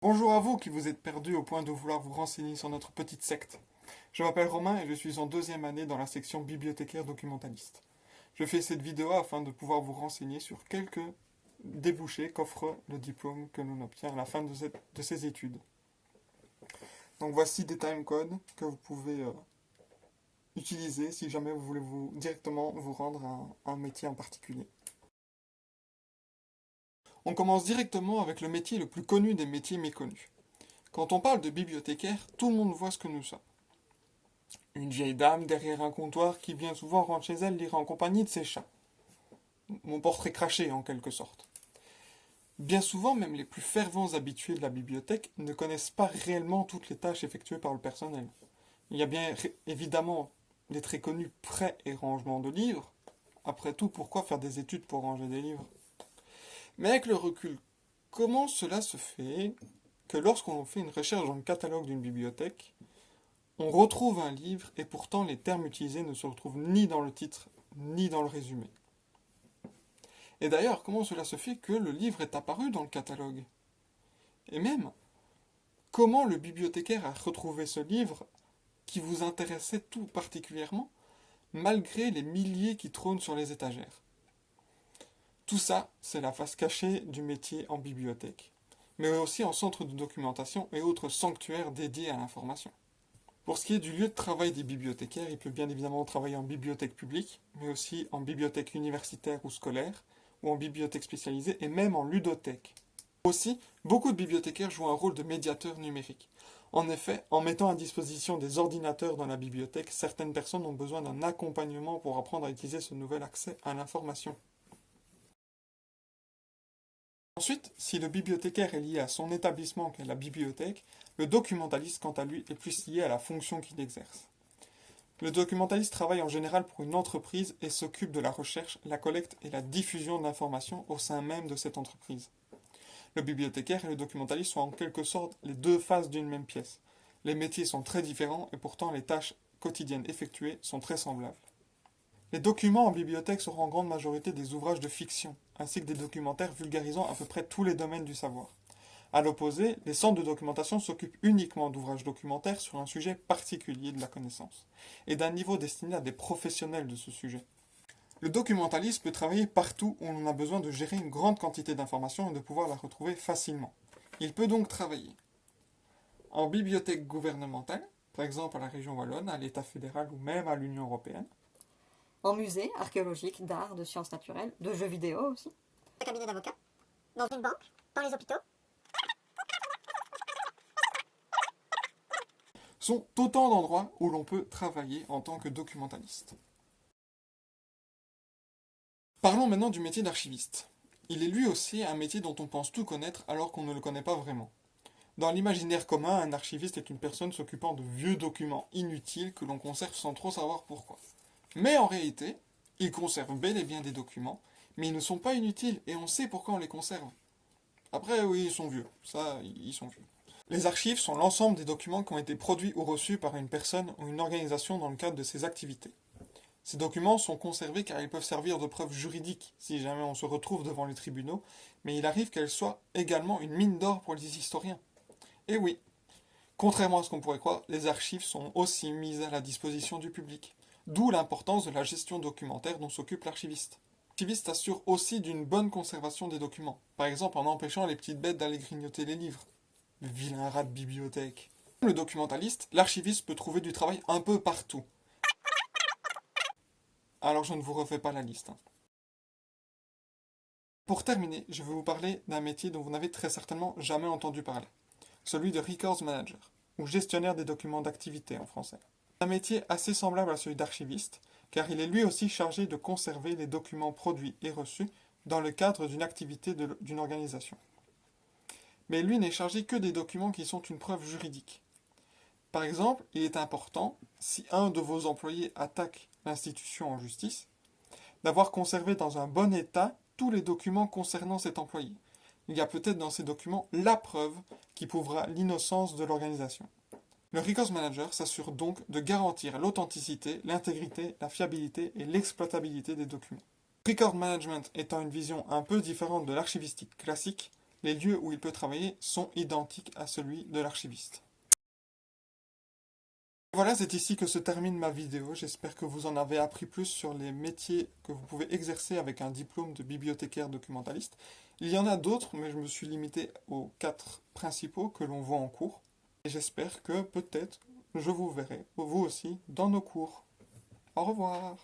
Bonjour à vous qui vous êtes perdus au point de vouloir vous renseigner sur notre petite secte. Je m'appelle Romain et je suis en deuxième année dans la section bibliothécaire documentaliste. Je fais cette vidéo afin de pouvoir vous renseigner sur quelques débouchés qu'offre le diplôme que l'on obtient à la fin de ces études. Donc voici des timecodes que vous pouvez utiliser si jamais vous voulez directement vous rendre à un métier en particulier. On commence directement avec le métier le plus connu des métiers méconnus. Quand on parle de bibliothécaire, tout le monde voit ce que nous sommes. Une vieille dame derrière un comptoir qui bien souvent rentre chez elle lire en compagnie de ses chats. Mon portrait craché en quelque sorte. Bien souvent, même les plus fervents habitués de la bibliothèque ne connaissent pas réellement toutes les tâches effectuées par le personnel. Il y a bien évidemment des très connus prêts et rangements de livres. Après tout, pourquoi faire des études pour ranger des livres? Mais avec le recul, comment cela se fait que lorsqu'on fait une recherche dans le catalogue d'une bibliothèque, on retrouve un livre et pourtant les termes utilisés ne se retrouvent ni dans le titre ni dans le résumé. Et d'ailleurs, comment cela se fait que le livre est apparu dans le catalogue? Et même, comment le bibliothécaire a retrouvé ce livre qui vous intéressait tout particulièrement, malgré les milliers qui trônent sur les étagères? Tout ça, c'est la face cachée du métier en bibliothèque, mais aussi en centre de documentation et autres sanctuaires dédiés à l'information. Pour ce qui est du lieu de travail des bibliothécaires, il peut bien évidemment travailler en bibliothèque publique, mais aussi en bibliothèque universitaire ou scolaire, ou en bibliothèque spécialisée, et même en ludothèque. Aussi, beaucoup de bibliothécaires jouent un rôle de médiateur numérique. En effet, en mettant à disposition des ordinateurs dans la bibliothèque, certaines personnes ont besoin d'un accompagnement pour apprendre à utiliser ce nouvel accès à l'information. Ensuite, si le bibliothécaire est lié à son établissement qu'est la bibliothèque, le documentaliste, quant à lui, est plus lié à la fonction qu'il exerce. Le documentaliste travaille en général pour une entreprise et s'occupe de la recherche, la collecte et la diffusion d'informations au sein même de cette entreprise. Le bibliothécaire et le documentaliste sont en quelque sorte les deux faces d'une même pièce. Les métiers sont très différents et pourtant les tâches quotidiennes effectuées sont très semblables. Les documents en bibliothèque seront en grande majorité des ouvrages de fiction, ainsi que des documentaires vulgarisant à peu près tous les domaines du savoir. À l'opposé, les centres de documentation s'occupent uniquement d'ouvrages documentaires sur un sujet particulier de la connaissance, et d'un niveau destiné à des professionnels de ce sujet. Le documentaliste peut travailler partout où on a besoin de gérer une grande quantité d'informations et de pouvoir la retrouver facilement. Il peut donc travailler en bibliothèque gouvernementale, par exemple à la région wallonne, à l'État fédéral ou même à l'Union européenne, en musée archéologique, d'art, de sciences naturelles, de jeux vidéo aussi. Un cabinet d'avocat, dans une banque, dans les hôpitaux. sont autant d'endroits où l'on peut travailler en tant que documentaliste. Parlons maintenant du métier d'archiviste. Il est lui aussi un métier dont on pense tout connaître alors qu'on ne le connaît pas vraiment. Dans l'imaginaire commun, un archiviste est une personne s'occupant de vieux documents inutiles que l'on conserve sans trop savoir pourquoi. Mais en réalité, ils conservent bel et bien des documents, mais ils ne sont pas inutiles et on sait pourquoi on les conserve. Après, oui, ils sont vieux. Ça, ils sont vieux. Les archives sont l'ensemble des documents qui ont été produits ou reçus par une personne ou une organisation dans le cadre de ses activités. Ces documents sont conservés car ils peuvent servir de preuve juridique si jamais on se retrouve devant les tribunaux, mais il arrive qu'elles soient également une mine d'or pour les historiens. Et oui, contrairement à ce qu'on pourrait croire, les archives sont aussi mises à la disposition du public. D'où l'importance de la gestion documentaire dont s'occupe l'archiviste. L'archiviste assure aussi d'une bonne conservation des documents, par exemple en empêchant les petites bêtes d'aller grignoter les livres. Le vilain rat de bibliothèque. Comme le documentaliste, l'archiviste peut trouver du travail un peu partout. Alors je ne vous refais pas la liste. Pour terminer, je vais vous parler d'un métier dont vous n'avez très certainement jamais entendu parler. Celui de Records Manager, ou gestionnaire des documents d'activité en français. C'est un métier assez semblable à celui d'archiviste, car il est lui aussi chargé de conserver les documents produits et reçus dans le cadre d'une activité d'une organisation. Mais lui n'est chargé que des documents qui sont une preuve juridique. Par exemple, il est important, si un de vos employés attaque l'institution en justice, d'avoir conservé dans un bon état tous les documents concernant cet employé. Il y a peut-être dans ces documents la preuve qui prouvera l'innocence de l'organisation. Le Records Manager s'assure donc de garantir l'authenticité, l'intégrité, la fiabilité et l'exploitabilité des documents. Record Management étant une vision un peu différente de l'archivistique classique, les lieux où il peut travailler sont identiques à celui de l'archiviste. Voilà, c'est ici que se termine ma vidéo. J'espère que vous en avez appris plus sur les métiers que vous pouvez exercer avec un diplôme de bibliothécaire documentaliste. Il y en a d'autres, mais je me suis limité aux 4 principaux que l'on voit en cours. Et j'espère que peut-être je vous verrai, vous aussi, dans nos cours. Au revoir.